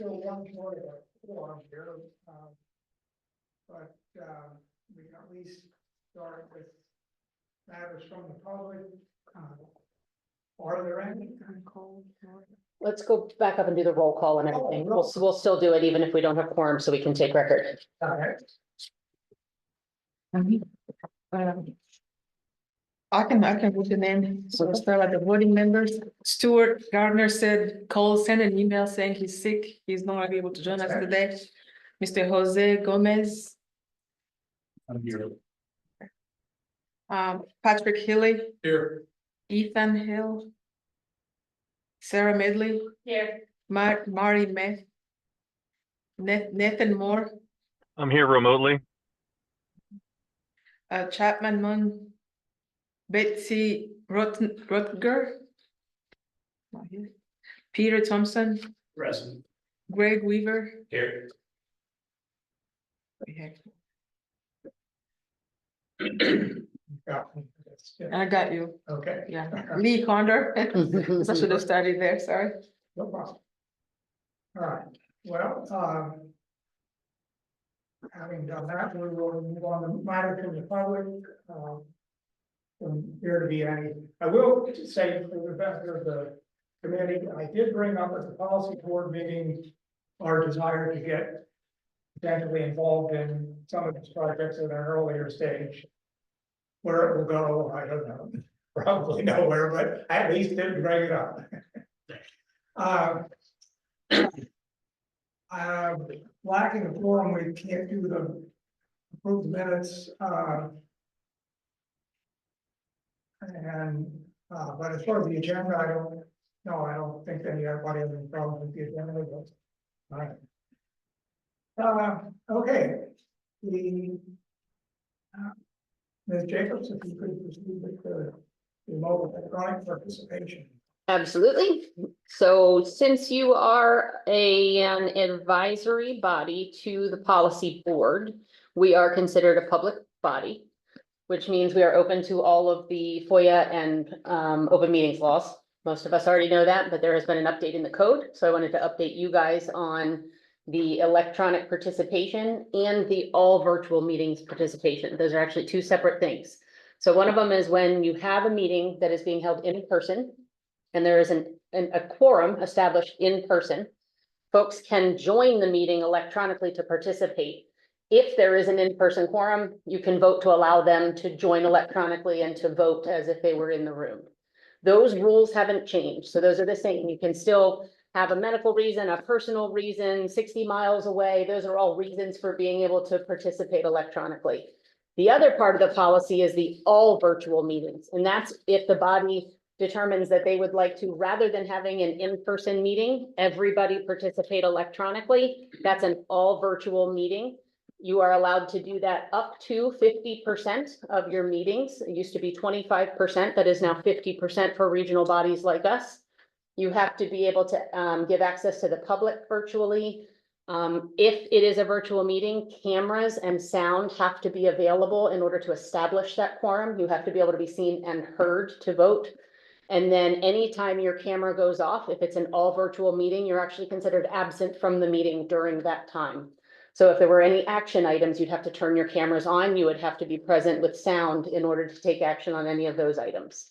still one short of a quorum here, but we can at least start with matters from the public. Are there any? Let's go back up and do the roll call and everything. We'll still do it even if we don't have quorum, so we can take record. I can put the name. So we'll start with the voting members. Stuart Gardner said, Cole sent an email saying he's sick. He's not gonna be able to join us today. Mr. Jose Gomez. I'm here. Patrick Healy, Here. Ethan Hill. Sarah Medley, Here. Mari Meth. Nathan Moore, I'm here remotely. Chapman Munn. Betsy Rutger. Not here. Peter Thompson, Present. Greg Weaver. Here. I got you, Okay. yeah. Lee Condor. I should have started there, sorry. No problem. All right, well, having done that, we will move on to matter from the public. From here to be any, I will say for the benefit of the committee, I did bring up at the policy board meeting our desire to get potentially involved in some of these projects at an earlier stage. Where it will go, I don't know, probably nowhere, but at least didn't bring it up. Lacking a forum, we can't do the approved minutes. But as far as the agenda, I don't think anybody has any problem with the agenda. But, all right. Okay. Ms. Jacobs, if you could proceed with the remote electronic participation. Absolutely. So since you are an advisory body to the policy board, we are considered a public body, which means we are open to all of the FOIA and open meetings laws. Most of us already know that, but there has been an update in the code. So I wanted to update you guys on the electronic participation and the all virtual meetings participation. Those are actually two separate things. So one of them is when you have a meeting that is being held in person and there is a quorum established in person, folks can join the meeting electronically to participate. If there is an in-person quorum, you can vote to allow them to join electronically and to vote as if they were in the room. Those rules haven't changed. So those are the same. You can still have a medical reason, a personal reason, 60 miles away. Those are all reasons for being able to participate electronically. The other part of the policy is the all virtual meetings. And that's if the body determines that they would like to, rather than having an in-person meeting, everybody participate electronically. That's an all virtual meeting. You are allowed to do that up to 50% of your meetings. It used to be 25%, that is now 50% for regional bodies like us. You have to be able to give access to the public virtually. If it is a virtual meeting, cameras and sound have to be available in order to establish that quorum. You have to be able to be seen and heard to vote. And then anytime your camera goes off, if it's an all virtual meeting, you're actually considered absent from the meeting during that time. So if there were any action items, you'd have to turn your cameras on. You would have to be present with sound in order to take action on any of those items.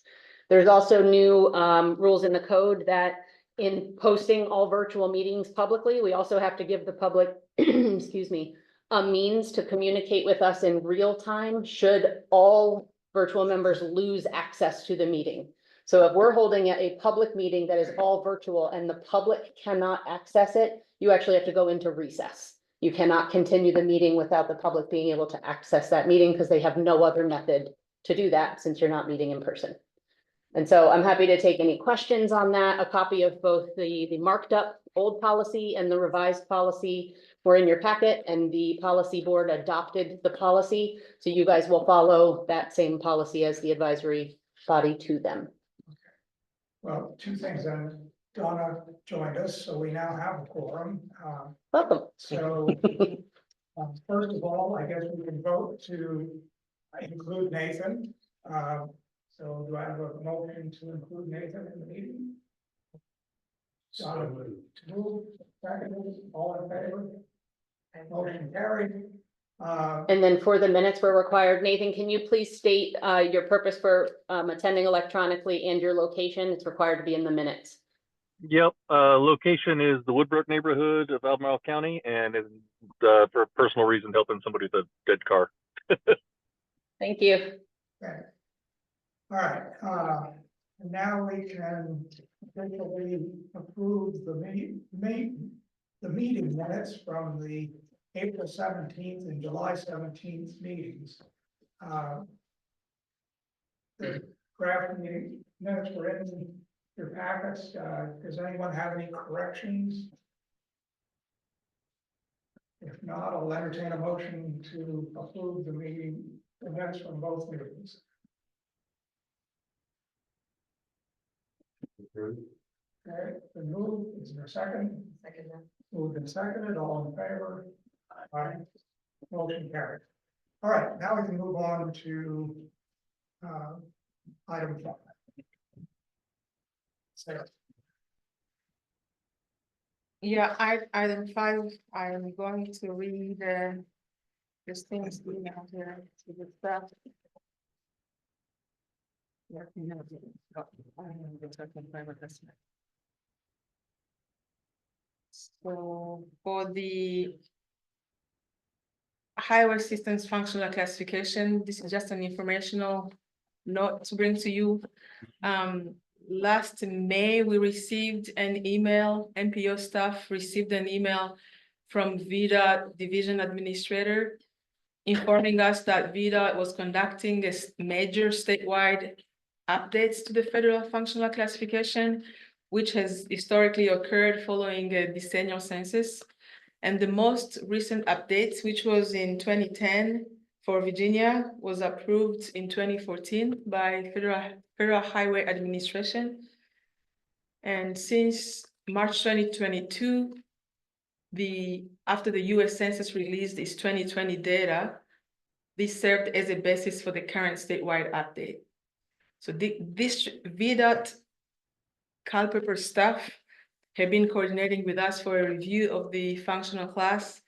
There's also new rules in the code that in posting all virtual meetings publicly, we also have to give the public, excuse me, a means to communicate with us in real time should all virtual members lose access to the meeting. So if we're holding a public meeting that is all virtual and the public cannot access it, you actually have to go into recess. You cannot continue the meeting without the public being able to access that meeting because they have no other method to do that since you're not meeting in person. And so I'm happy to take any questions on that. A copy of both the marked up old policy and the revised policy were in your packet, and the policy board adopted the policy. So you guys will follow that same policy as the advisory body to them. Well, two things then. Donna joined us, so we now have a quorum. Welcome. So first of all, I guess we can vote to include Nathan. So do I have a motion to include Nathan in the meeting? So moved. Move. seconded, all in favor? Motion carried. And then for the minutes were required, Nathan, can you please state your purpose for attending electronically and your location? It's required to be in the minutes. Yep, location is the Woodbrook neighborhood of Albemarle County, and is for a personal reason helping somebody with a dead car. Thank you. Okay. All right, and now we can officially approve the meeting minutes from the April 17th and July 17th meetings. The draft meeting minutes were in your packets. Does anyone have any corrections? If not, I'll entertain a motion to approve the minutes from both meetings. Okay, the move, is there a second? Second. Moved and seconded, all in favor? Aye. Motion carried. All right, now we can move on to item 5. Sarah. Yeah, item 5, I'm going to read this thing's email here to the staff. Yeah, no, I don't know what's happening with this. So for the highway systems functional classification, this is just an informational note to bring to you. Last May, we received an email, MPO staff received an email from VDOT Division Administrator informing us that VDOT was conducting a major statewide updates to the federal functional classification, which has historically occurred following a decennial census. And the most recent updates, which was in 2010 for Virginia, was approved in 2014 by Federal Highway Administration. And since March 2022, after the US Census released its 2020 data, this served as a basis for the current statewide update. So this VDOT Culpeper staff have been coordinating with us for a review of the functional class.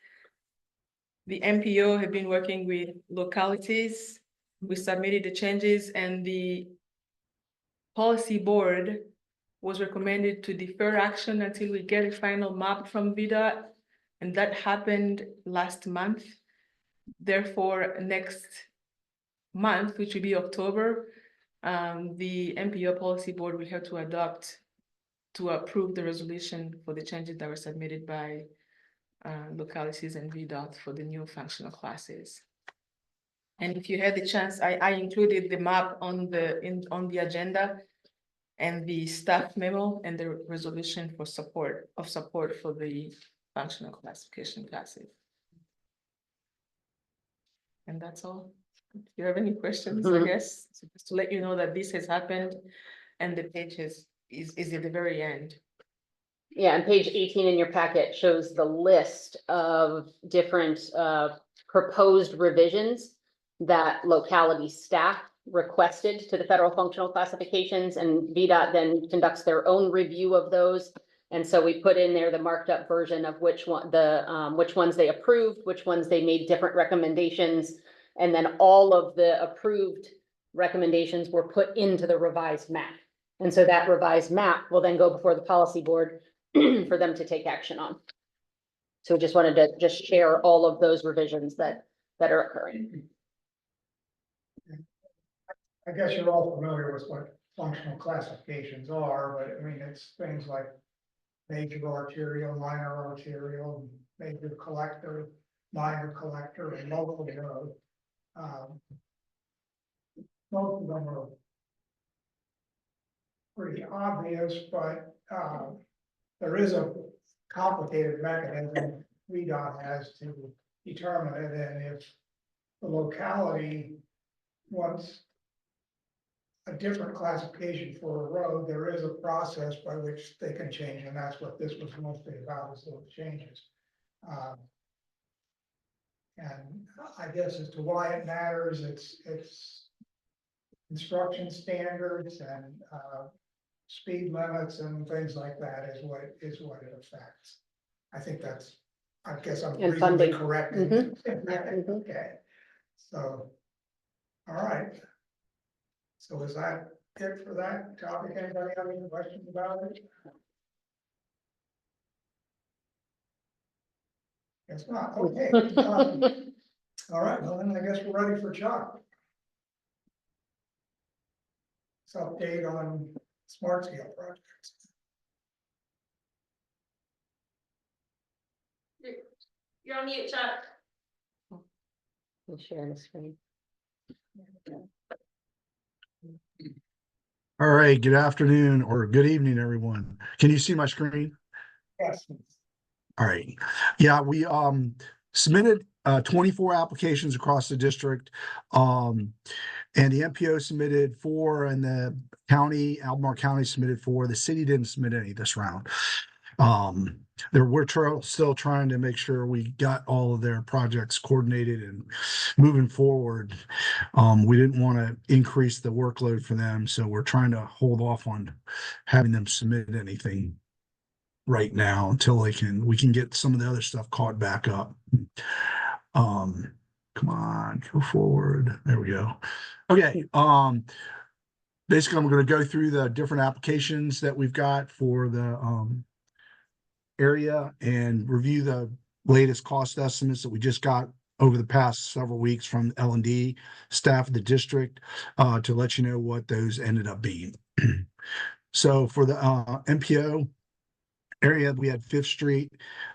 The MPO have been working with localities. We submitted the changes, and the policy board was recommended to defer action until we get a final map from VDOT, and that happened last month. Therefore, next month, which will be October, the MPO Policy Board will have to approve the resolution for the changes that were submitted by localities and VDOT for the new functional classes. And if you had the chance, I included the map on the agenda and the staff memo and the resolution for support for the functional classification classes. And that's all. If you have any questions, I guess, so just to let you know that this has happened and the page is at the very end. Yeah, and page 18 in your packet shows the list of different proposed revisions that locality staff requested to the federal functional classifications, and VDOT then conducts their own review of those. And so we put in there the marked up version of which ones they approved, which ones they made different recommendations, and then all of the approved recommendations were put into the revised map. And so that revised map will then go before the policy board for them to take action on. So just wanted to just share all of those revisions that are occurring. I guess you're all familiar with what functional classifications are, but I mean, it's things like major arterial, minor arterial, major collector, minor collector, and local road. Most of them are pretty obvious, but there is a complicated mechanism VDOT has to determine it, and if the locality wants a different classification for a road, there is a process by which they can change, and that's what this was mostly about, is those changes. And I guess as to why it matters, it's construction standards and speed limits and things like that is what it affects. I think that's, I guess I'm And reasonably funding. correct. Mhm. Okay, so, all right. So is that it for that topic? Anybody have any questions about it? Guess not, okay. All right, well then I guess we're ready for Chuck. This update on smart scale projects. You're on mute, Chuck. I'm sharing the screen. All right, good afternoon or good evening, everyone. Can you see my screen? Yes. All right. Yeah, we submitted 24 applications across the district. And the MPO submitted 4 and the county, Albemarle County submitted 4. The city didn't submit any this round. We're still trying to make sure we got all of their projects coordinated and moving forward. We didn't want to increase the workload for them, so we're trying to hold off on having them submit anything right now until we can get some of the other stuff caught back up. Come on, go forward. There we go. Okay. Basically, I'm going to go through the different applications that we've got for the area and review the latest cost estimates that we just got over the past several weeks from L&D staff of the district to let you know what those ended up being. So for the MPO area, we had 5th Street,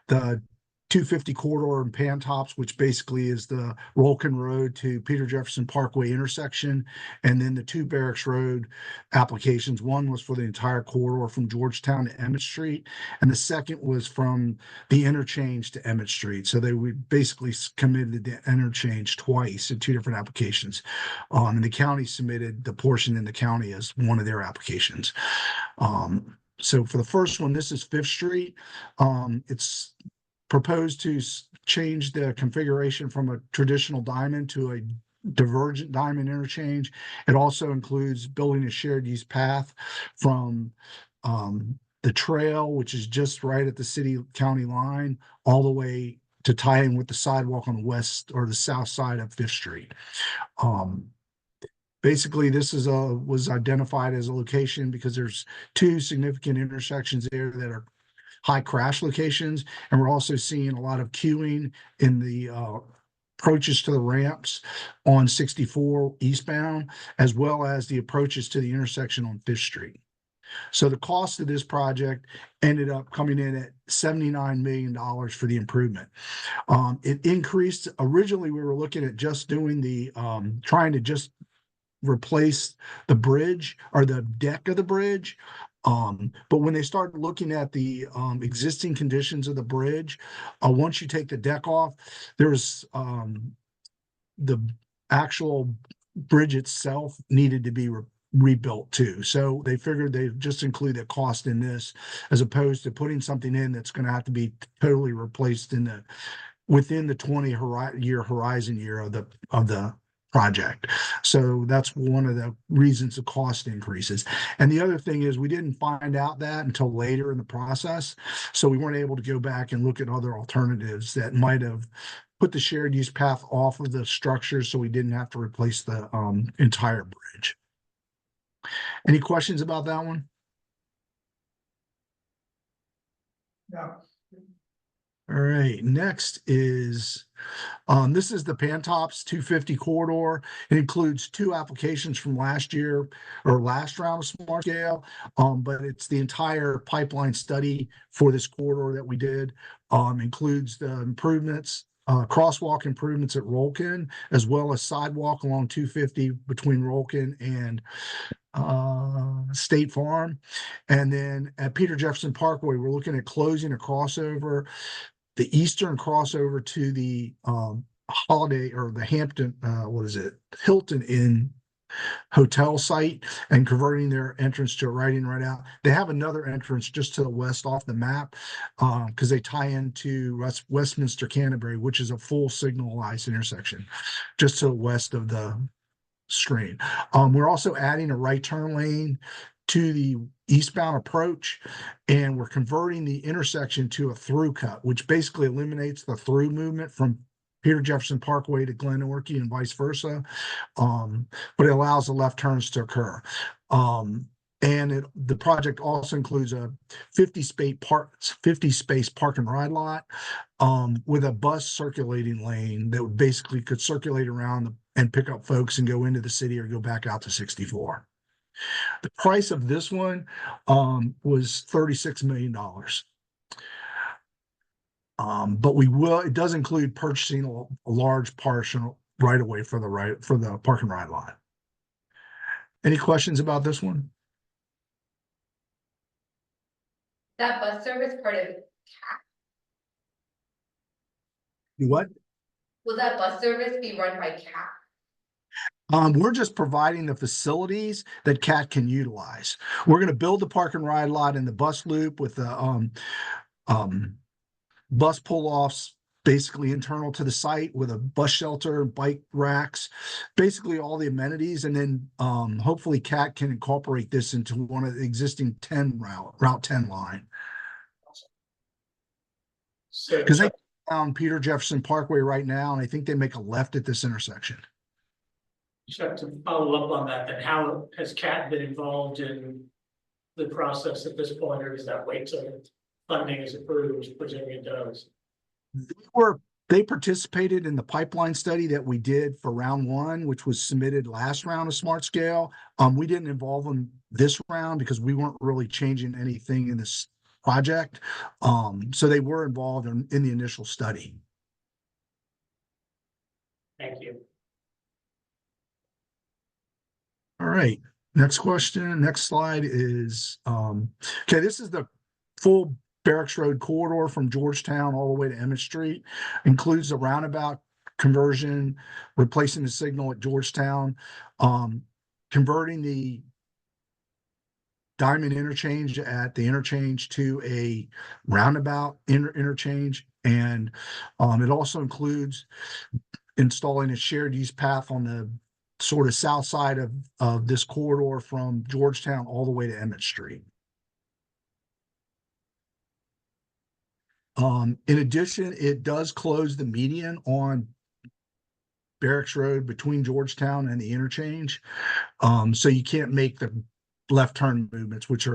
the 250 corridor in Pantops, which basically is the Rolkin Road to Peter Jefferson Parkway intersection, and then the 2 Barracks Road applications. One was for the entire corridor from Georgetown to Emmett Street, and the second was from the interchange to Emmett Street. So they would basically committed the interchange twice in 2 different applications. And the county submitted the portion in the county as one of their applications. So for the first one, this is 5th Street. It's proposed to change the configuration from a traditional diamond to a divergent diamond interchange. It also includes building a shared use path from the trail, which is just right at the city-county line, all the way to tie in with the sidewalk on the west or the south side of 5th Street. Basically, this was identified as a location because there's 2 significant intersections there that are high crash locations, and we're also seeing a lot of queuing in the approaches to the ramps on 64 eastbound, as well as the approaches to the intersection on 5th Street. So the cost of this project ended up coming in at $79 million for the improvement. It increased. Originally, we were looking at just doing the trying to just replace the bridge or the deck of the bridge. But when they started looking at the existing conditions of the bridge, once you take the deck off, there's the actual bridge itself needed to be rebuilt too. So they figured they'd just include the cost in this, as opposed to putting something in that's going to have to be totally replaced within the 20-year horizon year of the project. So that's one of the reasons the cost increases. And the other thing is we didn't find out that until later in the process. So we weren't able to go back and look at other alternatives that might have put the shared use path off of the structure so we didn't have to replace the entire bridge. Any questions about that one? No. All right, next is this is the Pantops 250 corridor. It includes 2 applications from last year or last round of smart scale, but it's the entire pipeline study for this corridor that we did. Includes the improvements, crosswalk improvements at Rolkin, as well as sidewalk along 250 between Rolkin and State Farm. And then at Peter Jefferson Parkway, we're looking at closing a crossover, the eastern crossover to the Holiday or the Hampton, Hilton Inn hotel site, and converting their entrance to a right in, right out. They have another entrance just to the west off the map because they tie into Westminster Canterbury, which is a full signalized intersection just to the west of the screen. We're also adding a right turn lane to the eastbound approach, and we're converting the intersection to a through cut, which basically eliminates the through movement from Peter Jefferson Parkway to Glen Orkey and vice versa. But it allows the left turns to occur. And the project also includes a 50 space park and ride lot with a bus circulating lane that would basically could circulate around and pick up folks and go into the city or go back out to 64. The price of this one was $36 million. But it does include purchasing a large partial right away for the park and ride lot. Any questions about this one? That bus service part of, You what? will that bus service be run by CAP? We're just providing the facilities that CAT can utilize. We're going to build the park and ride lot and the bus loop with the bus pull-offs basically internal to the site with a bus shelter, bike racks, basically all the amenities. And then hopefully CAT can incorporate this into one of the existing Route 10 line. So, Because they down Peter Jefferson Parkway right now, and I think they make a left at this intersection. Chuck, to follow up on that, then how has CAT been involved in the process at this point, or does that wait till funding is approved, presuming it does? They participated in the pipeline study that we did for round one, which was submitted last round of Smart Scale. We didn't involve them this round because we weren't really changing anything in this project. So they were involved in the initial study. Thank you. All right, next question, next slide is, okay, this is the full Barracks Road corridor from Georgetown all the way to Emmett Street. Includes the roundabout conversion, replacing the signal at Georgetown, converting the diamond interchange at the interchange to a roundabout interchange. And it also includes installing a shared use path on the sort of south side of this corridor from Georgetown all the way to Emmett Street. In addition, it does close the median on Barracks Road between Georgetown and the interchange. So you can't make the left turn movements, which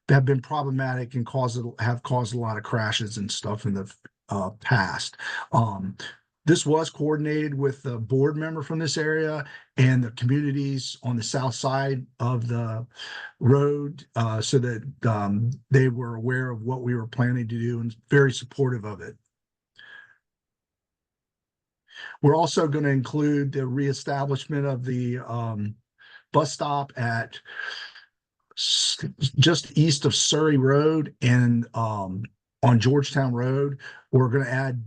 have been problematic and have caused a lot of crashes and stuff in the past. This was coordinated with the board member from this area and the communities on the south side of the road, so that they were aware of what we were planning to do and very supportive of it. We're also going to include the reestablishment of the bus stop at just east of Surrey Road and on Georgetown Road. We're going to add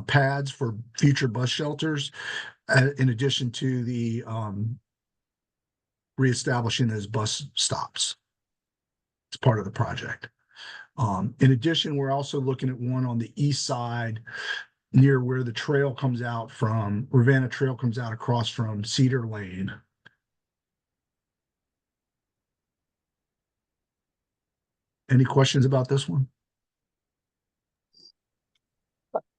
pads for future bus shelters, in addition to the reestablishing those bus stops. It's part of the project. In addition, we're also looking at one on the east side near where the trail comes out from, Ravenna Trail comes out across from Cedar Lane. Any questions about this one?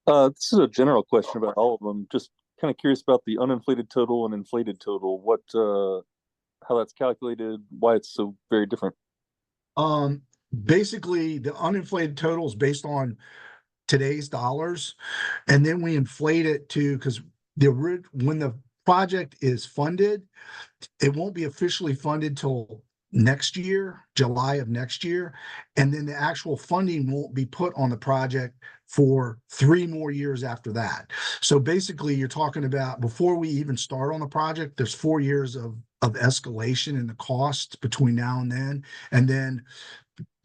This is a general question about all of them. Just kind of curious about the uninflated total and inflated total. What, how that's calculated, why it's so very different. Basically, the uninflated total is based on today's dollars, and then we inflate it to, because when the project is funded, it won't be officially funded till next year, July of next year, and then the actual funding won't be put on the project for 3 more years after that. So basically, you're talking about, before we even start on the project, there's 4 years of escalation in the costs between now and then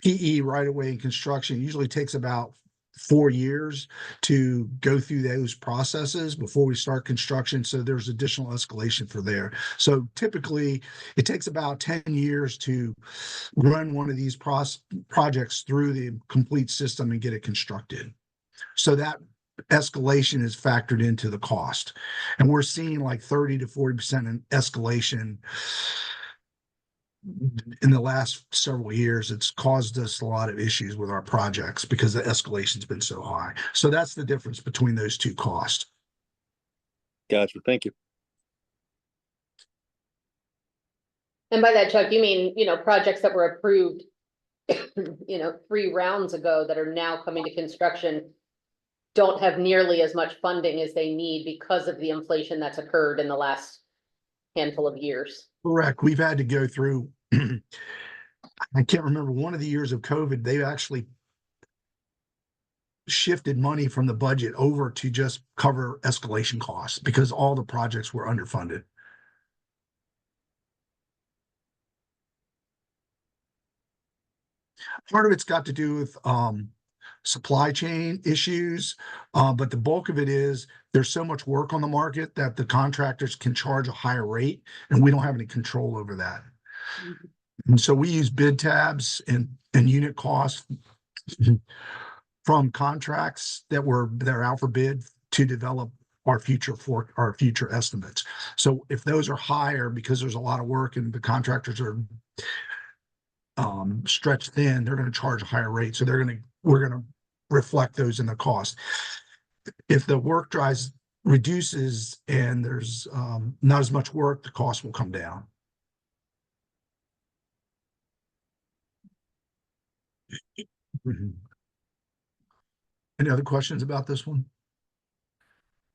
PE right away in construction usually takes about 4 years to go through those processes before we start construction. So there's additional escalation for there. So typically it takes about 10 years to run one of these projects through the complete system and get it constructed. So that escalation is factored into the cost. And we're seeing like 30 to 40% in escalation in the last several years, it's caused us a lot of issues with our projects because the escalation's been so high. So that's the difference between those two costs. Gotcha. Thank you. And by that, Chuck, you mean, projects that were approved, 3 rounds ago that are now coming to construction don't have nearly as much funding as they need because of the inflation that's occurred in the last handful of years. Correct. We've had to go through, I can't remember, one of the years of COVID, they actually shifted money from the budget over to just cover escalation costs because all the projects were underfunded. Part of it's got to do with supply chain issues, but the bulk of it is there's so much work on the market that the contractors can charge a higher rate, and we don't have any control over that. And so we use bid tabs and unit costs from contracts that are out for bid to develop our future estimates. So if those are higher because there's a lot of work and the contractors are stretched thin, they're going to charge a higher rate. So we're going to reflect those in the cost. If the work reduces and there's not as much work, the cost will come down. Any other questions about this one?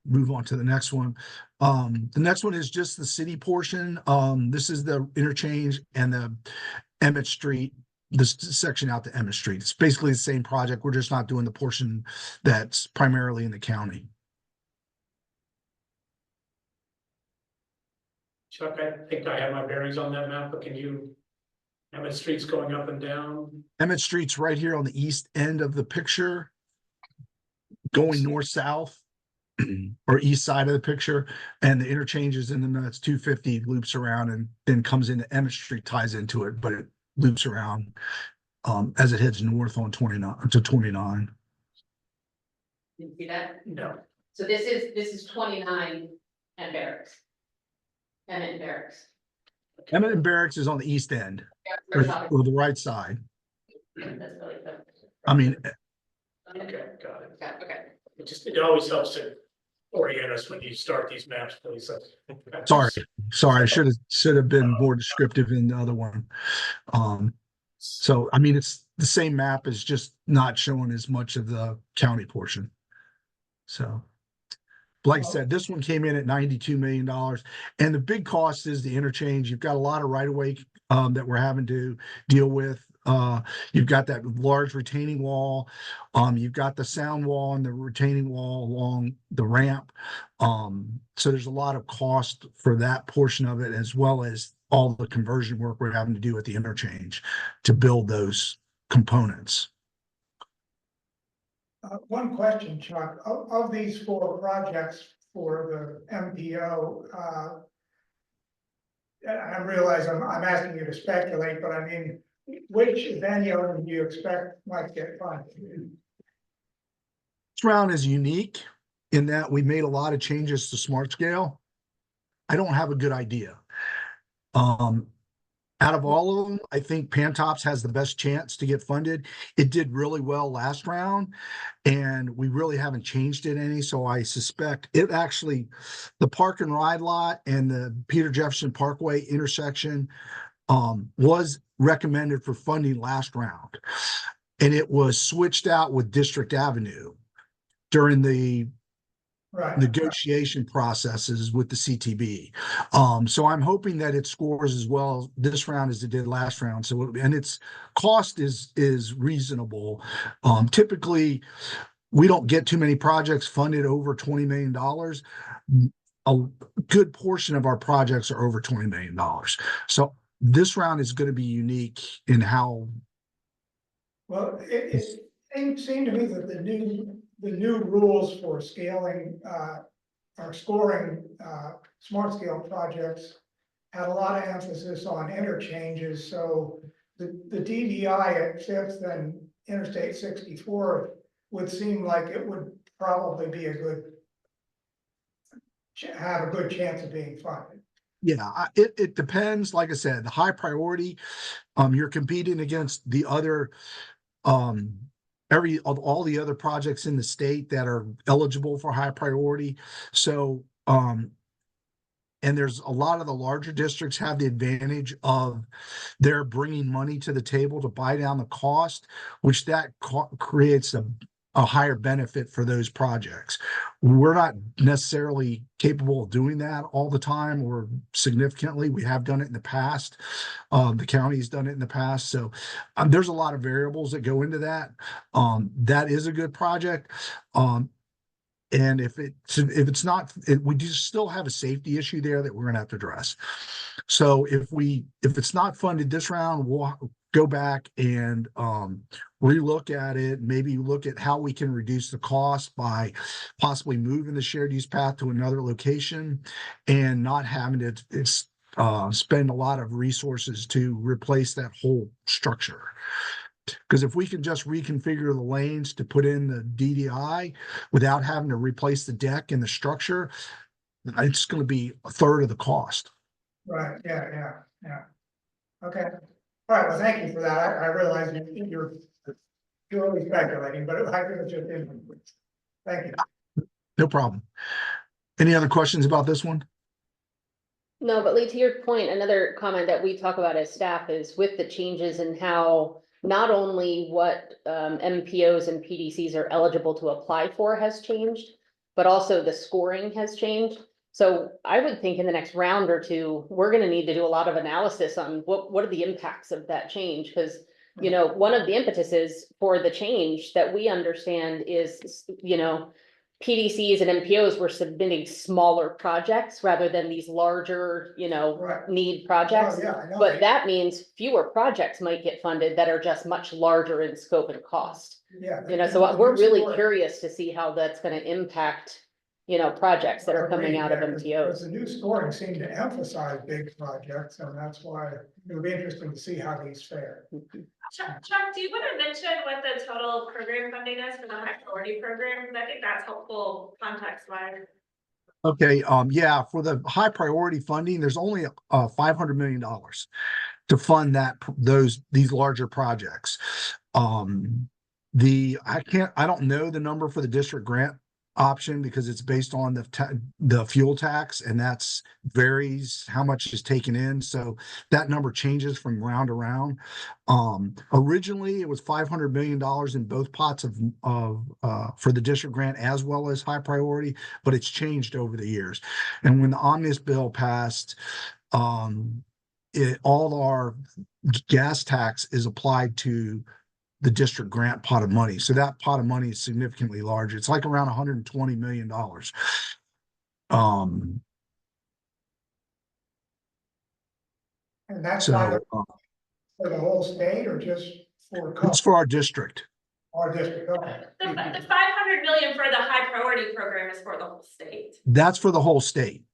Move on to the next one. The next one is just the city portion. This is the interchange and the Emmett Street, this section out to Emmett Street. It's basically the same project. We're just not doing the portion that's primarily in the county. Chuck, I think I have my bearings on that map, but Emmett Street's going up and down. Emmett Street's right here on the east end of the picture, going north-south or east side of the picture, and the interchange is in the nuts 250, loops around and then comes into Emmett Street, ties into it, but it loops around as it heads north on 29 to 29. Didn't see that? No. So this is 29 and Barracks. Emmett and Barracks. Emmett and Barracks is on the east end or the right side. That's really good. I mean, Okay, got it. Yeah, okay. It always helps to orient us when you start these maps, please. sorry, I should have been more descriptive in the other one. So I mean, it's the same map, is just not showing as much of the county portion. So like I said, this one came in at $92 million, and the big cost is the interchange. You've got a lot of right-of-way that we're having to deal with. You've got that large retaining wall. You've got the sound wall and the retaining wall along the ramp. So there's a lot of cost for that portion of it, as well as all the conversion work we're having to do at the interchange to build those components. One question, Chuck, of these 4 projects for the MPO, I realize I'm asking you to speculate, but I mean, which venue do you expect might get funded? This round is unique in that we made a lot of changes to Smart Scale. I don't have a good idea. Out of all of them, I think Pantops has the best chance to get funded. It did really well last round, and we really haven't changed it any. So I suspect it actually, the park and ride lot and the Peter Jefferson Parkway intersection was recommended for funding last round. And it was switched out with District Avenue during the negotiation processes with the CTB. So I'm hoping that it scores as well this round as it did last round. So, and its cost is reasonable. Typically, we don't get too many projects funded over $20 million. A good portion of our projects are over $20 million. So this round is going to be unique in how. Well, it seemed to me that the new rules for scaling or scoring smart scale projects had a lot of emphasis on interchanges. So the DDI at 5th and Interstate 64 would seem like it would probably be have a good chance of being funded. Yeah, it depends. Like I said, the high priority, you're competing against the other, um, all the other projects in the state that are eligible for high priority. So, and there's a lot of the larger districts have the advantage of they're bringing money to the table to buy down the cost, which creates a higher benefit for those projects. We're not necessarily capable of doing that all the time or significantly. We have done it in the past. The county's done it in the past. So there's a lot of variables that go into that. That is a good project. And if it's not, we do still have a safety issue there that we're gonna have to address. So if it's not funded this round, we'll go back and relook at it, maybe look at how we can reduce the cost by possibly moving the shared use path to another location and not having to spend a lot of resources to replace that whole structure. Because if we can just reconfigure the lanes to put in the DDI without having to replace the deck and the structure, it's going to be a third of the cost. Right, yeah. Okay, all right, well, thank you for that. I realize you're purely speculating, but I think it's just input. Thank you. No problem. Any other questions about this one? No, but Lee, to your point, another comment that we talk about as staff is with the changes in how not only what MPOs and PDCs are eligible to apply for has changed, but also the scoring has changed. So I would think in the next round or two, we're going to need to do a lot of analysis on what are the impacts of that change, because you know, one of the impetuses for the change that we understand is, you know, PDCs and MPOs were submitting smaller projects rather than these larger, you know, Right. need projects. Oh, yeah, I know. But that means fewer projects might get funded that are just much larger in scope and cost. Yeah. You know, so we're really curious to see how that's gonna impact, you know, projects that are coming out of Because MTOs. the new scoring seemed to emphasize big projects, and that's why it'll be interesting to see how these fare. Chuck, do you want to mention what the total program funding is for the high priority programs? I think that's helpful context wise. Okay, yeah, for the high priority funding, there's only $500 million to fund these larger projects. I don't know the number for the district grant option because it's based on the fuel tax, and that's varies how much is taken in. So that number changes from round to round. Originally it was $500 million in both pots for the district grant as well as high priority, but it's changed over the years. And when the omnibus bill passed, all our gas tax is applied to the district grant pot of money. So that pot of money is significantly larger. It's like around $120 million. And that's So for the whole state or just for it's for our district. our district? Okay. The 500 million for the high priority program is for the whole state. That's for the whole state.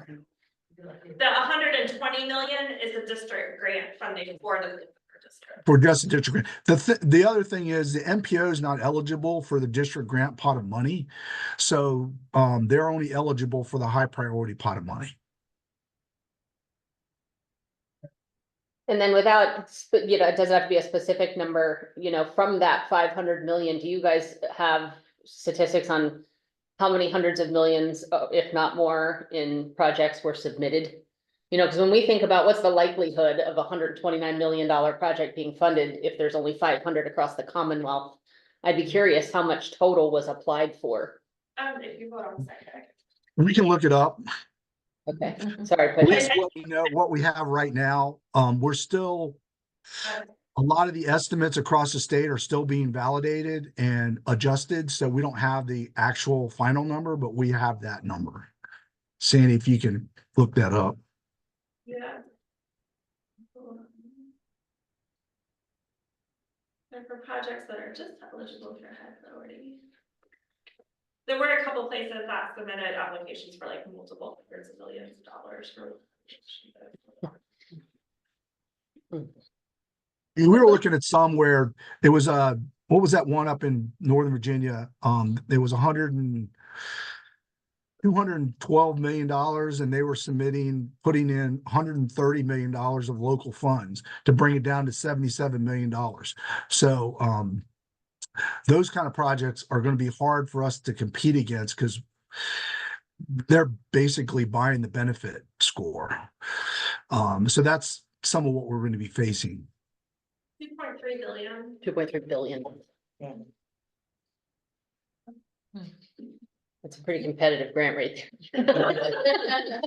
The 120 million is the district grant funding for the district. For just the district grant. The other thing is the MPO is not eligible for the district grant pot of money. So they're only eligible for the high priority pot of money. And then without, you know, it doesn't have to be a specific number, you know, from that 500 million, do you guys have statistics on how many hundreds of millions, if not more, in projects were submitted? You know, because when we think about what's the likelihood of $129 million project being funded, if there's only 500 across the Commonwealth, I'd be curious how much total was applied for. If you hold on a second. We can look it up. Okay, sorry. At least what we know, what we have right now, we're still, a lot of the estimates across the state are still being validated and adjusted. So we don't have the actual final number, but we have that number. Sandy, if you can look that up. Yeah. And for projects that are just eligible for high priority. There were a couple places that submitted applications for like multiple hundreds of millions of dollars for. We were looking at some where it was what was that one up in Northern Virginia? There was $212 million, and they were putting in $130 million of local funds to bring it down to $77 million. So those kind of projects are going to be hard for us to compete against because they're basically buying the benefit score. So that's some of what we're going to be facing. 2.3 billion. 2.3 billion. That's a pretty competitive grant rate there.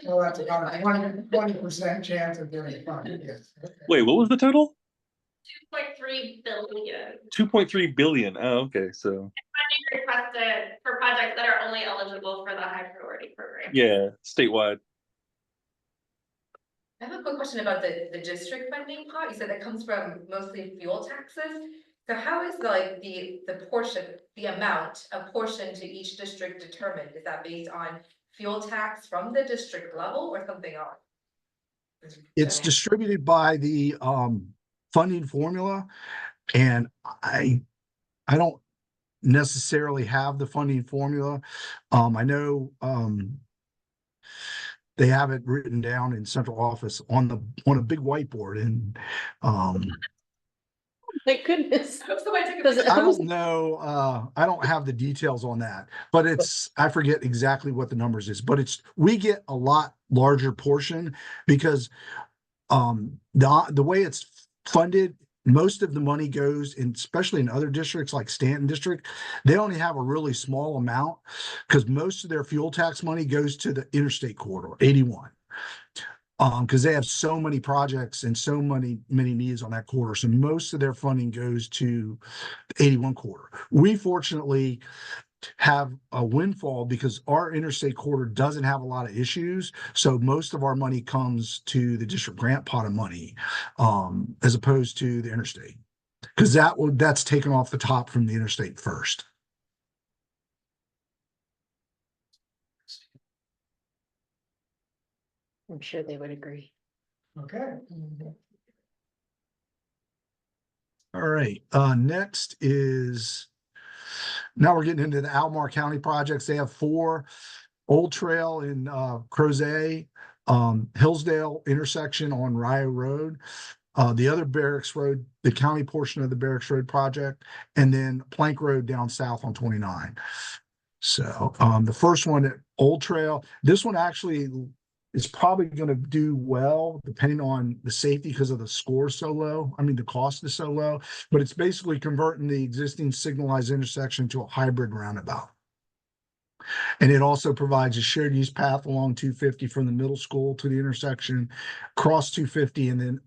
Well, that's about a 20% chance of getting funded, yes. Wait, what was the total? 2.3 billion. 2.3 billion. Oh, okay. So Funding requested for projects that are only eligible for the high priority program. yeah, statewide. I have a quick question about the district funding pot. You said that comes from mostly fuel taxes. So how is the portion, the amount apportioned to each district determined? Is that based on fuel tax from the district level or something else? It's distributed by the funding formula, and I don't necessarily have the funding formula. I know they have it written down in central office on a big whiteboard, and Thank goodness. Somebody took a Does it- I don't know. I don't have the details on that, but I forget exactly what the numbers is, but we get a lot larger portion because the way it's funded, most of the money goes in, especially in other districts like Stanton District, they only have a really small amount because most of their fuel tax money goes to the interstate corridor, 81. Because they have so many projects and so many needs on that corridor. So most of their funding goes to the 81 corridor. We fortunately have a windfall because our interstate corridor doesn't have a lot of issues. So most of our money comes to the district grant pot of money, as opposed to the interstate. Because that's taken off the top from the interstate first. I'm sure they would agree. Okay. All right. Next is, now we're getting into the Albemarle County projects. They have 4: Old Trail in Crozet, Hillsdale intersection on Rio Road, the other Barracks Road, the county portion of the Barracks Road project, and then Plank Road down south on 29. So the first one at Old Trail, this one actually is probably going to do well depending on the safety because of the score so low. I mean, the cost is so low, but it's basically converting the existing signalized intersection to a hybrid roundabout. And it also provides a shared use path along 250 from the middle school to the intersection, cross 250, and then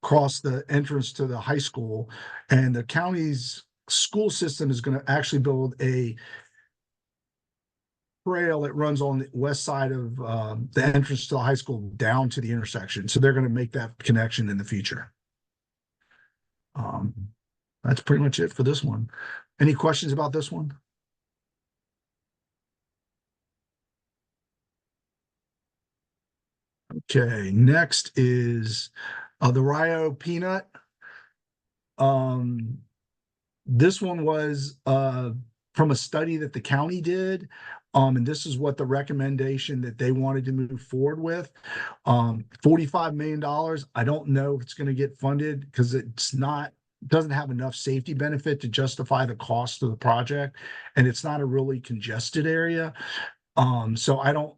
cross the entrance to the high school. And the county's school system is going to actually build a trail that runs on the west side of the entrance to the high school down to the intersection. So they're going to make that connection in the future. That's pretty much it for this one. Any questions about this one? Okay, next is the Rio Peanut. This one was from a study that the county did. And this is what the recommendation that they wanted to move forward with. $45 million. I don't know if it's going to get funded because doesn't have enough safety benefit to justify the cost of the project. And it's not a really congested area. So I don't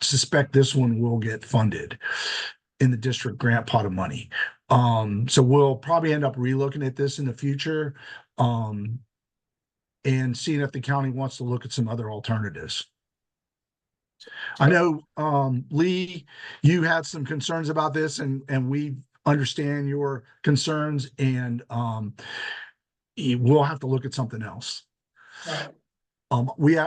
suspect this one will get funded in the district grant pot of money. So we'll probably end up relooking at this in the future. And seeing if the county wants to look at some other alternatives. I know, Lee, you had some concerns about this, and we understand your concerns, and we'll have to look at something else. Right.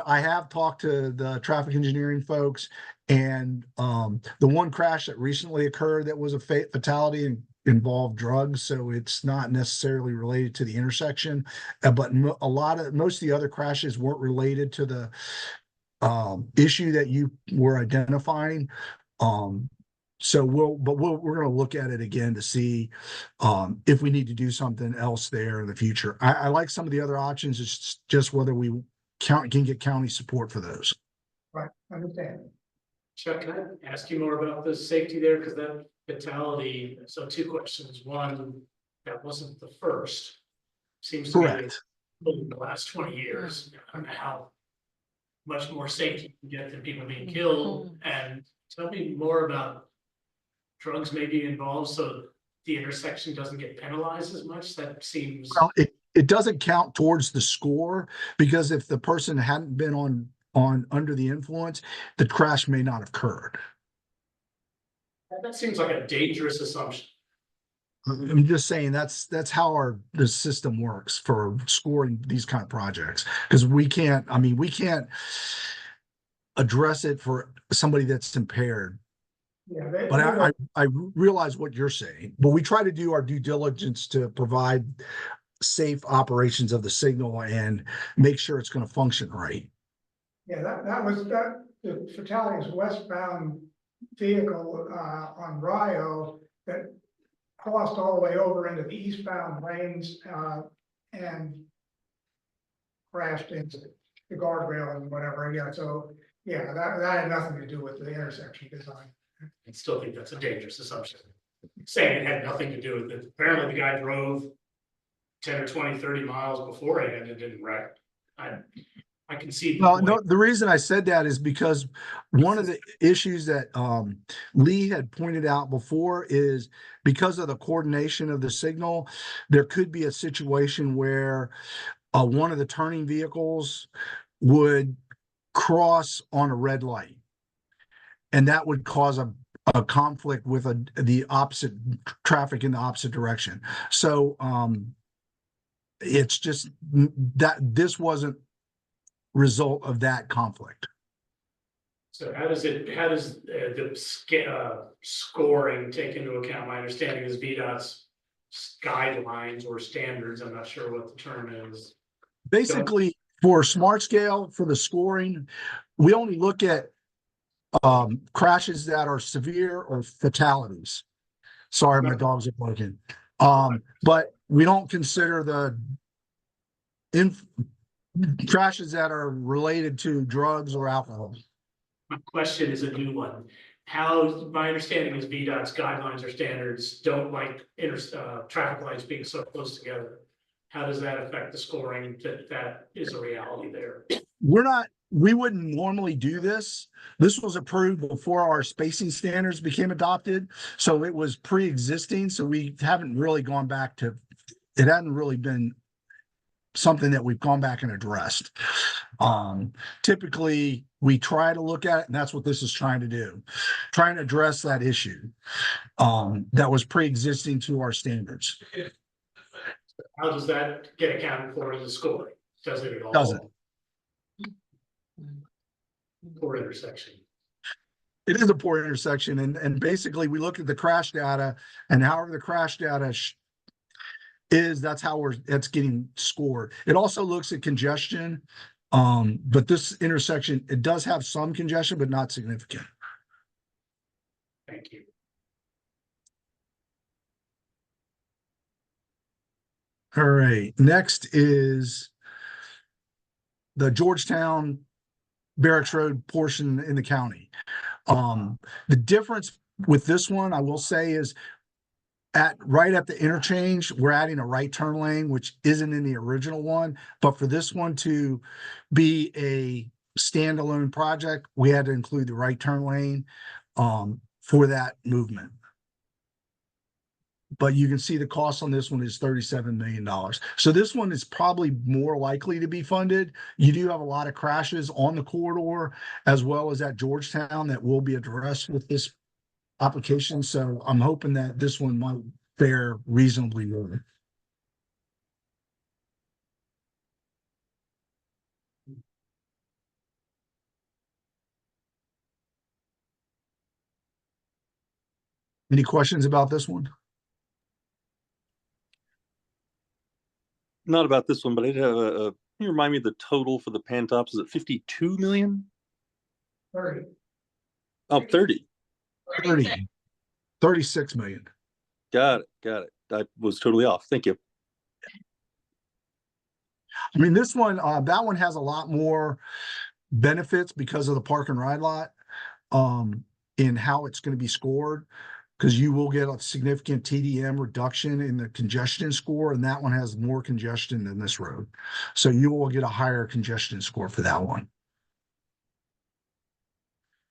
I have talked to the traffic engineering folks, and the one crash that recently occurred that was a fatality and involved drugs, so it's not necessarily related to the intersection, but most of the other crashes weren't related to the issue that you were identifying. So we're going to look at it again to see if we need to do something else there in the future. I like some of the other options. It's just whether we can get county support for those. Right, understand. Chuck, can I ask you more about the safety there? Because that fatality, so two questions. One, that wasn't the first. Seems to be Correct. in the last 20 years. I don't know how much more safety you can get than people being killed. And tell me more about drugs may be involved, so the intersection doesn't get penalized as much. That seems. Well, it doesn't count towards the score because if the person hadn't been on under the influence, the crash may not have occurred. That seems like a dangerous assumption. I'm just saying that's how the system works for scoring these kind of projects because we can't address it for somebody that's impaired. Yeah, But I realize what you're saying, but we try to do our due diligence to provide safe operations of the signal and make sure it's going to function right. yeah, the fatality was westbound vehicle, on Rio that crossed all the way over into the eastbound lanes, and crashed into the guardrail and whatever, yeah, so, yeah, that had nothing to do with the intersection design. I still think that's a dangerous assumption. Saying it had nothing to do with it. Apparently the guy drove 10 or 20, 30 miles beforehand and didn't wreck. I can see. Well, no, the reason I said that is because one of the issues that Lee had pointed out before is because of the coordination of the signal, there could be a situation where one of the turning vehicles would cross on a red light. And that would cause a conflict with the opposite traffic in the opposite direction. So it's just that this wasn't result of that conflict. So how does the scoring take into account? My understanding is VDOT's guidelines or standards. I'm not sure what the term is. Basically, for smart scale, for the scoring, we only look at crashes that are severe or fatalities. Sorry, my dogs are barking. But we don't consider the crashes that are related to drugs or alcohol. My question is a new one. My understanding is VDOT's guidelines or standards don't like traffic lights being so close together. How does that affect the scoring that is a reality there? We wouldn't normally do this. This was approved before our spacing standards became adopted. So it was pre-existing. So we haven't really gone back to, it hadn't really been something that we've gone back and addressed. Typically we try to look at it, and that's what this is trying to do. Trying to address that issue that was pre-existing to our standards. How does that get accounted for in the scoring? Does it at all? Doesn't. Poor intersection. It is a poor intersection, and basically we look at the crash data, and however the crash data that's how it's getting scored. It also looks at congestion, but this intersection, it does have some congestion, but not significant. Thank you. All right, next is the Georgetown Barracks Road portion in the county. The difference with this one, I will say, is right at the interchange, we're adding a right turn lane, which isn't in the original one. But for this one to be a standalone project, we had to include the right turn lane for that movement. But you can see the cost on this one is $37 million. So this one is probably more likely to be funded. You do have a lot of crashes on the corridor as well as at Georgetown that will be addressed with this application. So I'm hoping that this one might fare reasonably well. Any questions about this one? Not about this one, but I'd have can you remind me of the total for the Pantops? Is it 52 million? 30. Oh, 30. 36 million. Got it. I was totally off. Thank you. I mean, this one, that one has a lot more benefits because of the park and ride lot, in how it's going to be scored. Because you will get a significant TDM reduction in the congestion score, and that one has more congestion than this road. So you will get a higher congestion score for that one.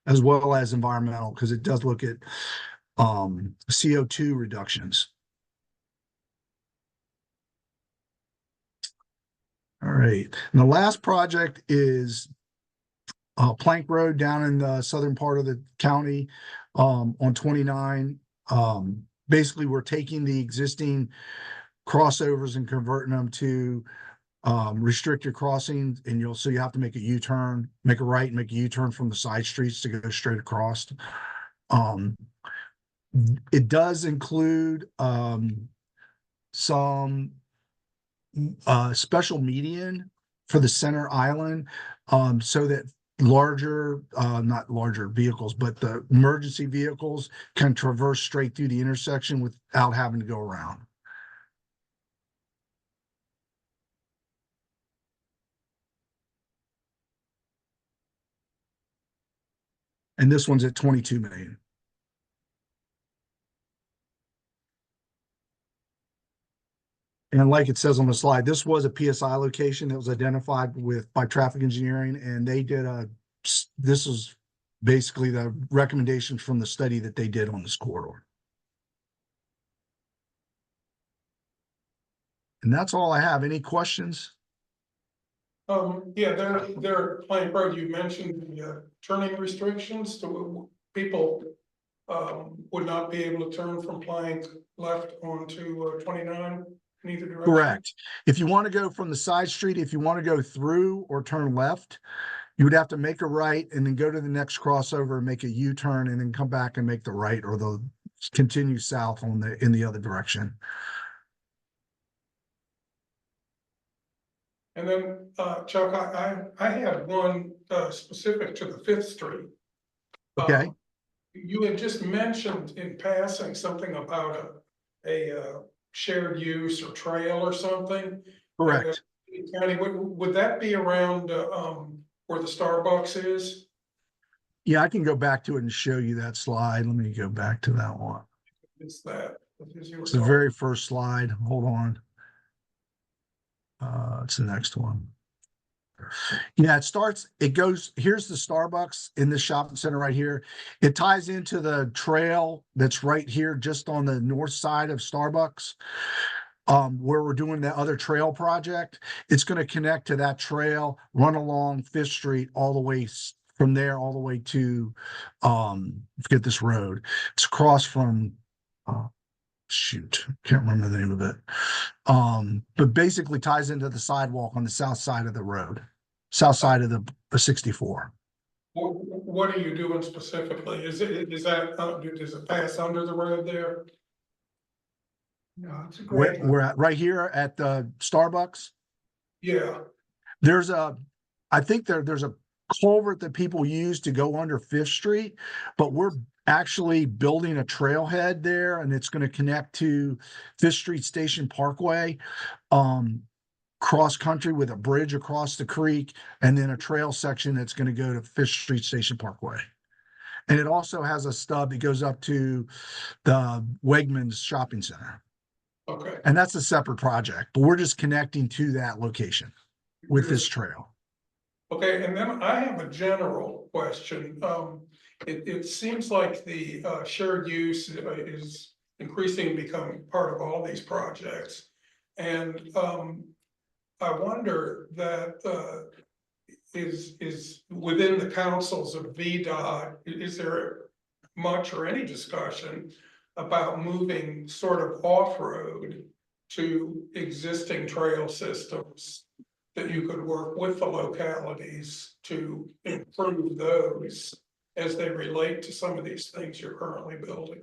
As well as environmental, because it does look at CO2 reductions. All right, and the last project is Plank Road down in the southern part of the county, on 29. Basically, we're taking the existing crossovers and converting them to restricted crossings, and you have to make a U-turn, make a right, and make a U-turn from the side streets to go straight across. It does include some special median for the center island, so that not larger vehicles, but the emergency vehicles can traverse straight through the intersection without having to go around. And this one's at 22 million. And like it says on the slide, this was a PSI location that was identified by traffic engineering, and they did this is basically the recommendations from the study that they did on this corridor. And that's all I have. Any questions? Yeah, there at Plank Road, you mentioned the turning restrictions, so people would not be able to turn from Plank left onto 29 in either direction? Correct. If you want to go from the side street, if you want to go through or turn left, you would have to make a right and then go to the next crossover and make a U-turn and then come back and make the right, or they'll continue south in the other direction. And then, Chuck, I had one specific to the Fifth Street. Okay. You had just mentioned in passing something about a shared use or trail or something. Correct. County, would that be around where the Starbucks is? Yeah, I can go back to it and show you that slide. Let me go back to that one. It's that. It's the very first slide. Hold on. It's the next one. Yeah, here's the Starbucks in this shopping center right here. It ties into the trail that's right here, just on the north side of Starbucks, where we're doing the other trail project. It's going to connect to that trail, run along Fifth Street all the way from there, all the way to, forget this road. It's across from, shoot, can't remember the name of it. But basically ties into the sidewalk on the south side of the road, south side of the 64. What are you doing specifically? Does it pass under the road there? No, it's a great. We're at right here at the Starbucks. Yeah. I think there's a culvert that people use to go under Fifth Street, but we're actually building a trailhead there, and it's going to connect to Fifth Street Station Parkway, cross country with a bridge across the creek, and then a trail section that's going to go to Fifth Street Station Parkway. And it also has a stub that goes up to the Wegmans Shopping Center. Okay. And that's a separate project, but we're just connecting to that location with this trail. Okay, and then I have a general question. It seems like the shared use is increasingly becoming part of all these projects. And I wonder that is within the councils of VDOT, is there much or any discussion about moving sort of off-road to existing trail systems that you could work with the localities to improve those as they relate to some of these things you're currently building?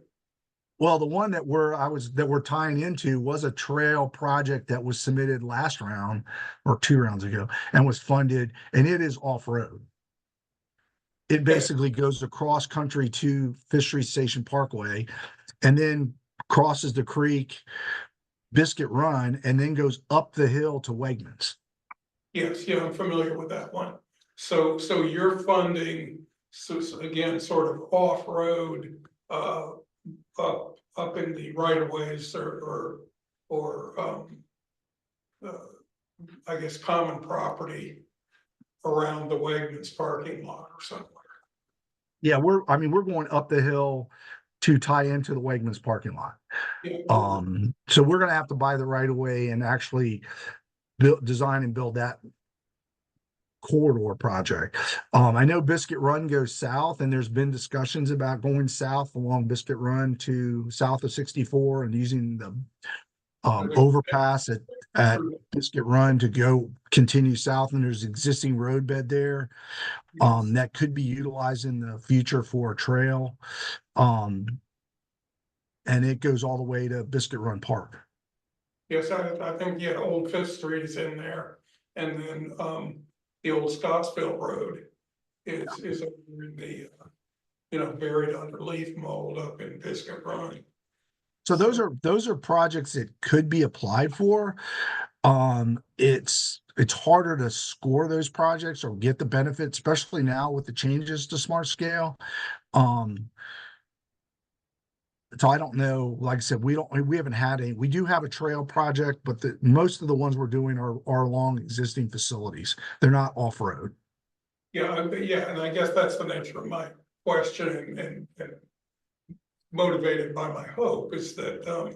Well, the one that we're tying into was a trail project that was submitted last round or 2 rounds ago and was funded, and it is off-road. It basically goes across country to Fifth Street Station Parkway and then crosses the creek, Biscuit Run, and then goes up the hill to Wegmans. Yes, yeah, I'm familiar with that one. So you're funding, again, sort of off-road, up in the right of ways or, I guess, common property around the Wegmans parking lot or somewhere. Yeah, we're going up the hill to tie into the Wegmans parking lot. Yeah. So we're gonna have to buy the right of way and actually design and build that corridor project. I know Biscuit Run goes south, and there's been discussions about going south along Biscuit Run to south of 64 and using the overpass at Biscuit Run to go continue south, and there's existing road bed there that could be utilized in the future for a trail. And it goes all the way to Biscuit Run Park. Yes, I think, yeah, Old Fifth Street is in there, and then the old Scottsville Road is over in the buried under leaf mold up in Biscuit Run. So those are projects that could be applied for. It's harder to score those projects or get the benefit, especially now with the changes to Smart Scale. So I don't know, like I said, we haven't had we do have a trail project, but most of the ones we're doing are along existing facilities. They're not off-road. Yeah, and I guess that's the nature of my question and motivated by my hope is that at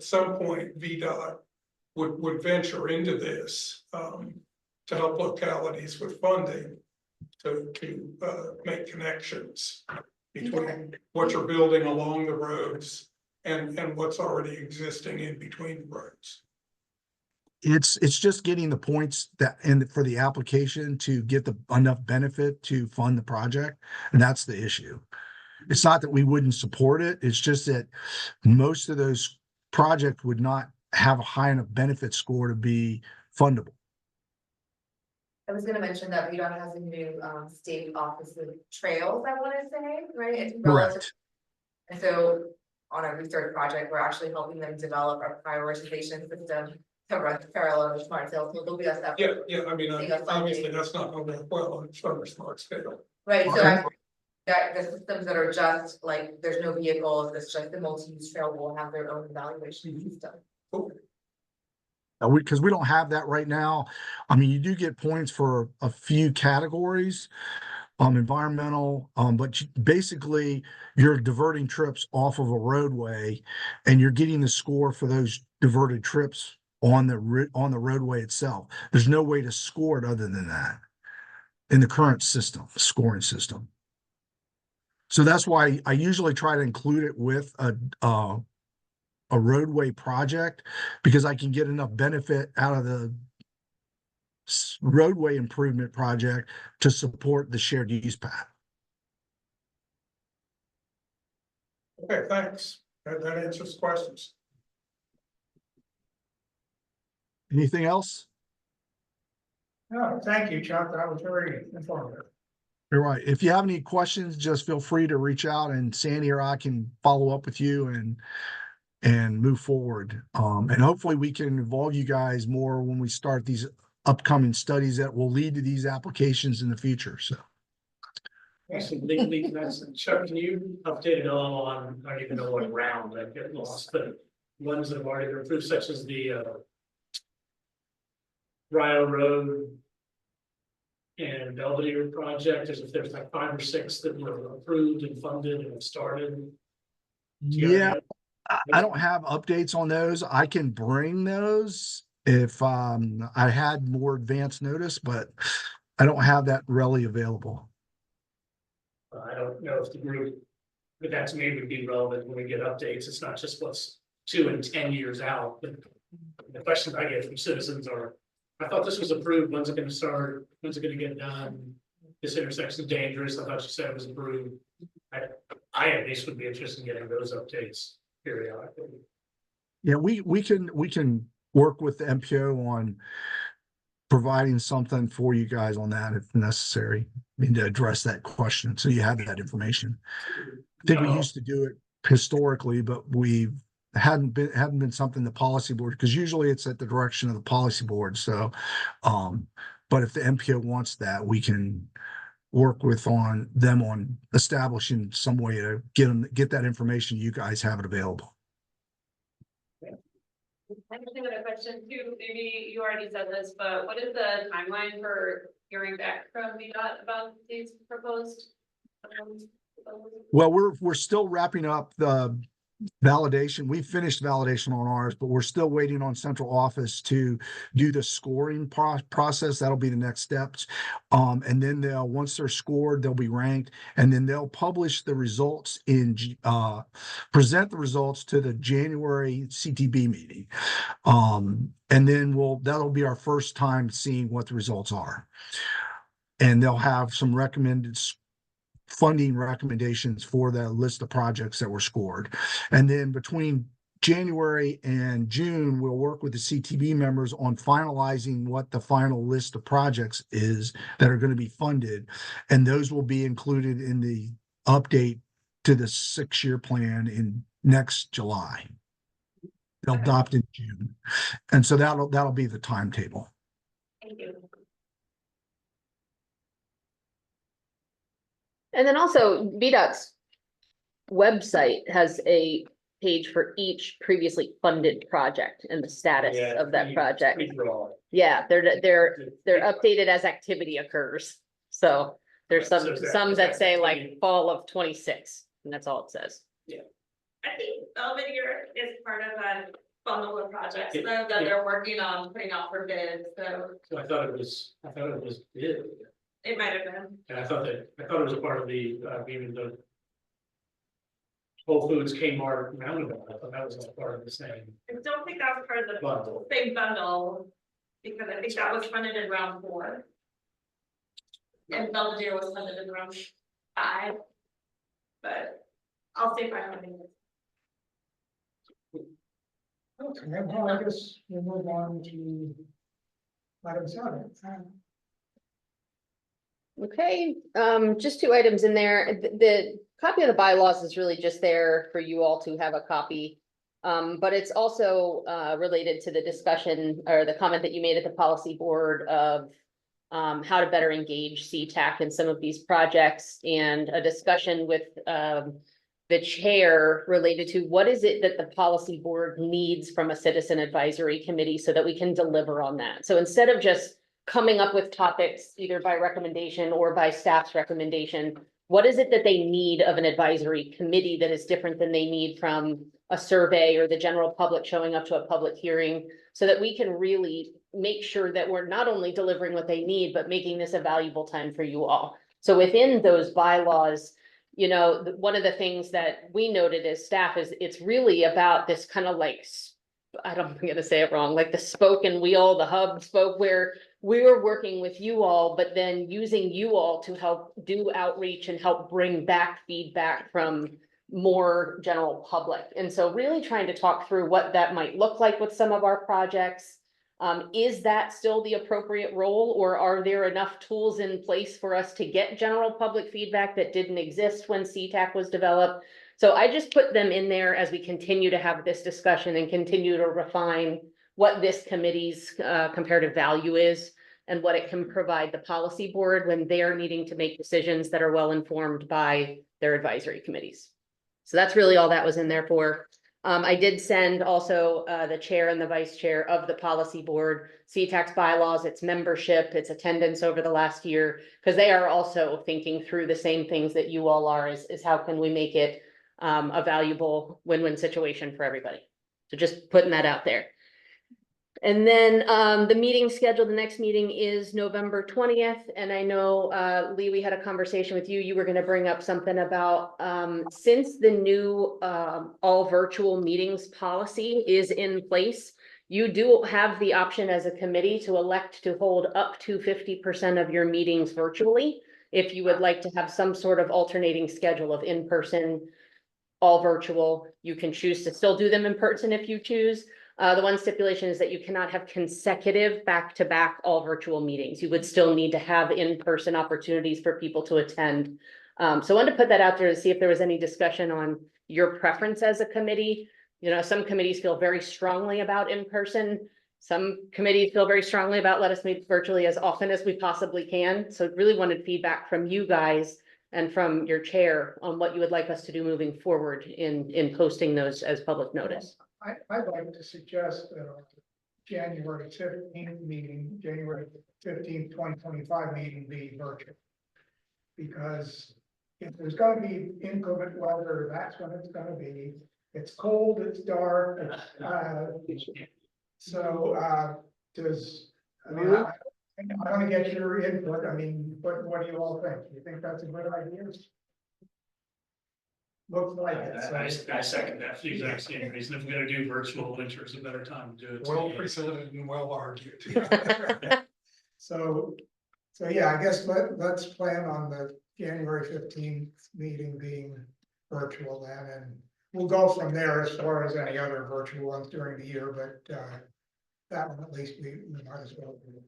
some point VDOT would venture into this to help localities with funding to make connections between what you're building along the roads and what's already existing in between the roads. It's just getting the points for the application to get enough benefit to fund the project, and that's the issue. It's not that we wouldn't support it, it's just that most of those projects would not have a high enough benefit score to be fundable. I was gonna mention that VDOT has a new state office of trails, I wanna say, right? It's relative. Correct. And so on a research project, we're actually helping them develop a prioritization system to run parallel with Smart Scale. So there'll be a step. Yeah, I mean, obviously that's not going to well on Smart Scale. Right, so Okay. that the systems that are just like, there's no vehicles, it's just the multi-use trail will have their own evaluation system. Because we don't have that right now. I mean, you do get points for a few categories, environmental, but basically you're diverting trips off of a roadway, and you're getting the score for those diverted trips on the roadway itself. There's no way to score it other than that in the current scoring system. So that's why I usually try to include it with a roadway project, because I can get enough benefit out of the roadway improvement project to support the shared use path. Okay, thanks. That answers questions. Anything else? No, thank you, Chuck. That was very informative. You're right. If you have any questions, just feel free to reach out, and Sandy or I can follow up with you and move forward. And hopefully we can involve you guys more when we start these upcoming studies that will lead to these applications in the future. So. Chuck, can you update it all on, I don't even know what round, I get lost, but ones that have already been approved, such as the Rio Road and Belvedere project, as if there's like 5 or 6 that were approved and funded and have started? Yeah, I don't have updates on those. I can bring those if I had more advance notice, but I don't have that readily available. I don't know if the group, but that to me would be relevant when we get updates. It's not just what's 2 and 10 years out, but the questions I get from citizens are, I thought this was approved, when's it gonna start, when's it gonna get done? This intersection is dangerous, I thought you said it was approved. I at least would be interested in getting those updates periodically. Yeah, we can work with the MPO on providing something for you guys on that if necessary. I mean, to address that question, so you have that information. I think we used to do it historically, but we hadn't been something the policy board, because usually it's at the direction of the policy board. So But if the MPO wants that, we can work with them on establishing some way to get that information. You guys have it available. I have another question too, maybe you already said this, but what is the timeline for hearing back from VDOT about these proposed? Well, we're still wrapping up the validation. We finished validation on ours, but we're still waiting on central office to do the scoring process. That'll be the next steps. And then once they're scored, they'll be ranked, and then they'll publish the results present the results to the January CTB meeting. And then that'll be our first time seeing what the results are. And they'll have some recommended funding recommendations for the list of projects that were scored. And then between January and June, we'll work with the CTB members on finalizing what the final list of projects is that are going to be funded. And those will be included in the update to the 6-year plan in next July. They'll adopt in June. And so that'll be the timetable. Thank you. And then also VDOT's website has a page for each previously funded project and the status of that project. Yeah, they're updated as activity occurs. So there's some that say like fall of 26, and that's all it says. I think Belvedere is part of a bundle of projects that they're working on putting out for bids, so. I thought it was bid. It might have been. And I thought it was a part of the, even the Whole Foods Kmart roundabout. I thought that was all part of the same. I don't think that was part of the Bundle. same bundle, because I think that was funded in round 4. And Belvedere was funded in round 5. But I'll see if I have anything. Okay, well, I guess we'll move on to item 7. Okay, just 2 items in there. The copy of the bylaws is really just there for you all to have a copy. But it's also related to the discussion or the comment that you made at the policy board of how to better engage CTAC in some of these projects, and a discussion with the chair related to what is it that the policy board needs from a citizen advisory committee so that we can deliver on that. So instead of just coming up with topics either by recommendation or by staff's recommendation, what is it that they need of an advisory committee that is different than they need from a survey or the general public showing up to a public hearing, so that we can really make sure that we're not only delivering what they need, but making this a valuable time for you all. So within those bylaws, you know, one of the things that we noted as staff is it's really about this kind of like, I'm going to say it wrong, like the spoke and wheel, the hub spoke, where we were working with you all, but then using you all to help do outreach and help bring back feedback from more general public. And so really trying to talk through what that might look like with some of our projects. Is that still the appropriate role, or are there enough tools in place for us to get general public feedback that didn't exist when CTAC was developed? So I just put them in there as we continue to have this discussion and continue to refine what this committee's comparative value is and what it can provide the policy board when they're needing to make decisions that are well informed by their advisory committees. So that's really all that was in there for. I did send also the chair and the vice chair of the policy board, CTAC's bylaws, its membership, its attendance over the last year, because they are also thinking through the same things that you all are, is how can we make it a valuable win-win situation for everybody. So just putting that out there. And then the meeting scheduled, the next meeting is November 20th. And I know, Lee, we had a conversation with you. You were going to bring up something about since the new all virtual meetings policy is in place, you do have the option as a committee to elect to hold up to 50% of your meetings virtually. If you would like to have some sort of alternating schedule of in-person, all virtual, you can choose to still do them in person if you choose. The one stipulation is that you cannot have consecutive back-to-back all virtual meetings. You would still need to have in-person opportunities for people to attend. So I wanted to put that out there to see if there was any discussion on your preference as a committee. You know, some committees feel very strongly about in-person. Some committees feel very strongly about let us meet virtually as often as we possibly can. So really wanted feedback from you guys and from your chair on what you would like us to do moving forward in posting those as public notice. I'd like to suggest that our January 15th meeting, January 15th, 2025 meeting be virtual. Because if there's gonna be inclement weather, that's when it's gonna be. It's cold, it's dark, I wanna get your input. I mean, what do you all think? Do you think that's a good idea? Looks like it. I second that for the exact same reason. If we're gonna do virtual, winter is a better time to do it. Well presented and well argued. So yeah, I guess let's plan on the January 15th meeting being virtual then, and we'll go from there as far as any other virtual ones during the year, but that one at least we might as well do.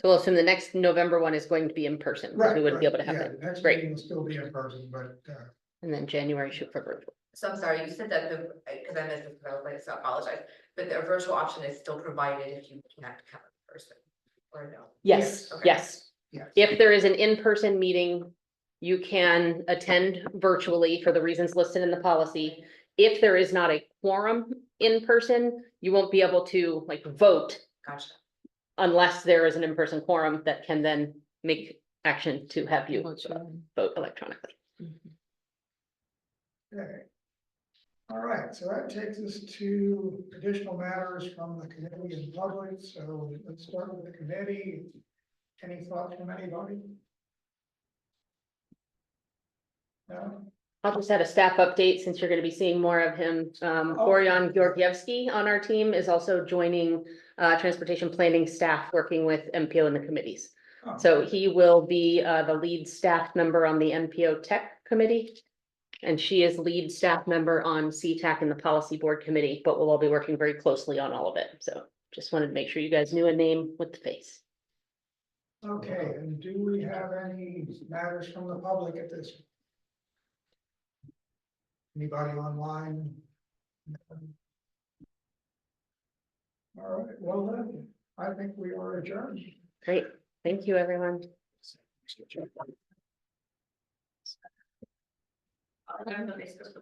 So we'll assume the next November one is going to be in person. Right. We wouldn't be able to have Yeah, it. next Great. meeting will still be in person, but And then January shoot for virtual. So I'm sorry, you said that because I missed this, because I was late, so I apologize, but the virtual option is still provided if you can't come in person, or no? Yes, Okay. yes. yes. If there is an in-person meeting, you can attend virtually for the reasons listed in the policy. If there is not a quorum in person, you won't be able to like vote Gotcha. unless there is an in-person quorum that can then make action to have you vote electronically. Okay. All right, so that takes us to additional matters from the committee and public, so let's start with the committee. Any thoughts from anybody? No? I'll just add a staff update since you're gonna be seeing more of him. Orion Georgievsky on our team is also joining transportation planning staff, working with MPO and the committees. Oh, So he will be the lead staff member on the MPO Tech Committee. And she is lead staff member on CTAC and the Policy Board Committee, but we'll all be working very closely on all of it. So just wanted to make sure you guys knew a name with the face. okay, and do we have any matters from the public at this? Anybody online? All right, well then, I think we are adjourned. Great. Thank you, everyone. I'm gonna make this-